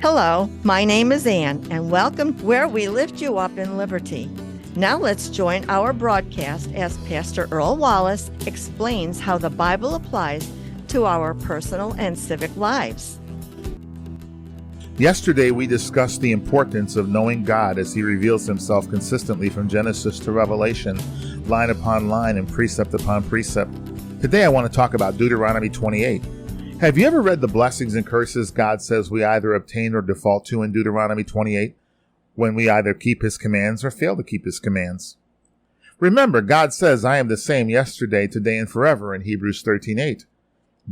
Hello, my name is Ann, and welcome where we lift you up in liberty. Now let's join our broadcast as Pastor Earl Wallace explains how the Bible applies to our personal and civic lives. Yesterday, we discussed the importance of knowing God as He reveals Himself consistently from Genesis to Revelation, line upon line and precept upon precept. Today, I want to talk about Deuteronomy 28. Have you ever read the blessings and curses God says we either obtain or default to in Deuteronomy 28 when we either keep His commands or fail to keep His commands? Remember, God says, I am the same yesterday, today, and forever in Hebrews 13:8.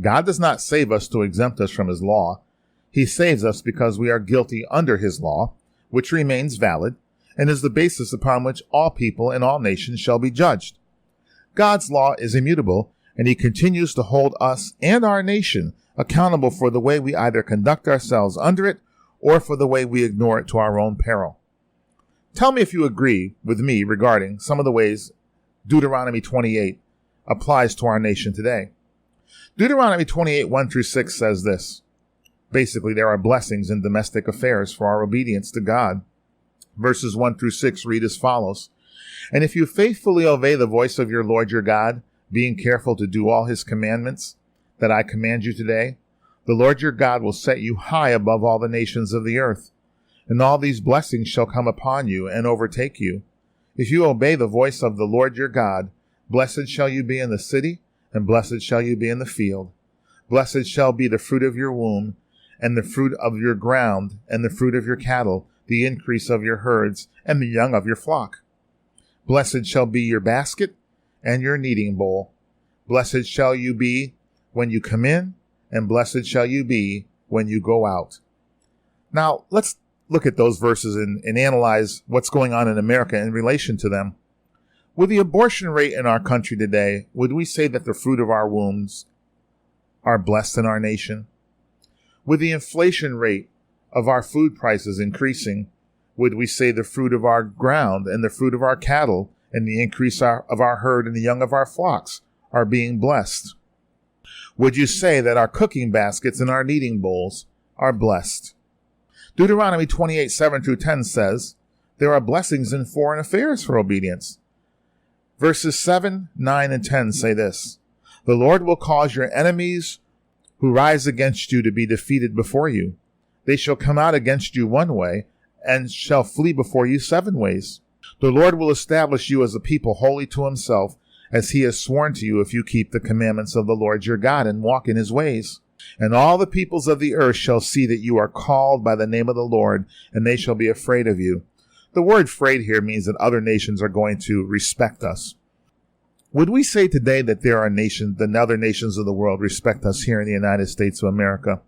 God does not save us to exempt us from His law. He saves us because we are guilty under His law, which remains valid and is the basis upon which all people and all nations shall be judged. God's law is immutable, and He continues to hold us and our nation accountable for the way we either conduct ourselves under it or for the way we ignore it to our own peril. Tell me if you agree with me regarding some of the ways Deuteronomy 28 applies to our nation today. Deuteronomy 28, 1-6 says this. Basically, there are blessings in domestic affairs for our obedience to God. Verses 1-6 read as follows. And if you faithfully obey the voice of your Lord your God, being careful to do all His commandments that I command you today, the Lord your God will set you high above all the nations of the earth. And all these blessings shall come upon you and overtake you. If you obey the voice of the Lord your God, blessed shall you be in the city, and blessed shall you be in the field. Blessed shall be the fruit of your womb, and the fruit of your ground, and the fruit of your cattle, the increase of your herds, and the young of your flock. Blessed shall be your basket and your kneading bowl. Blessed shall you be when you come in, and blessed shall you be when you go out. Now, let's look at those verses and analyze what's going on in America in relation to them. With the abortion rate in our country today, would we say that the fruit of our wombs are blessed in our nation? With the inflation rate of our food prices increasing, would we say the fruit of our ground and the fruit of our cattle and the increase of our herd and the young of our flocks are being blessed? Would you say that our cooking baskets and our kneading bowls are blessed? Deuteronomy 28, 7-10 says, there are blessings in foreign affairs for obedience. Verses 7, 9, and 10 say this, the Lord will cause your enemies who rise against you to be defeated before you. They shall come out against you one way and shall flee before you 7 ways. The Lord will establish you as a people holy to Himself, as He has sworn to you if you keep the commandments of the Lord your God and walk in His ways. And all the peoples of the earth shall see that you are called by the name of the Lord, and they shall be afraid of you. The word afraid here means that other nations are going to respect us. Would we say today that there are nations, that other nations of the world respect us here in the United States of America?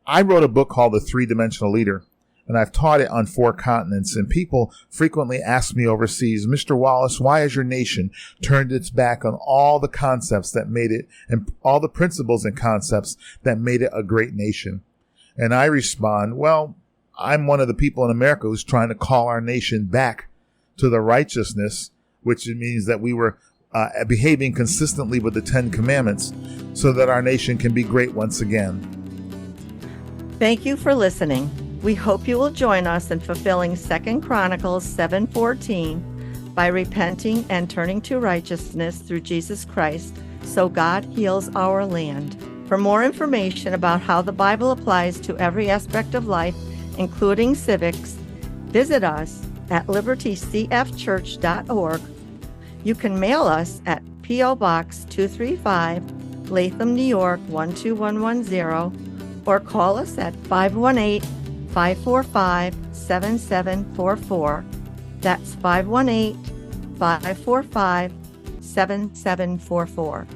I wrote a book called The Three-Dimensional Leader, and I've taught it on 4 continents, and people frequently ask me overseas, Mr. Wallace, why has your nation turned its back on all the concepts that made it, and all the principles and concepts that made it a great nation? And I respond, well, I'm one of the people in America who's trying to call our nation back to the righteousness, which means that we were behaving consistently with the 10 Commandments so that our nation can be great once again. Thank you for listening. We hope you will join us in fulfilling 2 Chronicles 7:14 by repenting and turning to righteousness through Jesus Christ, so God heals our land. For more information about how the Bible applies to every aspect of life, including civics, visit us at libertycfchurch.org. You can mail us at P.O. Box 235, Latham, New York 12110, or call us at 518-545-7744. That's 518-545-7744.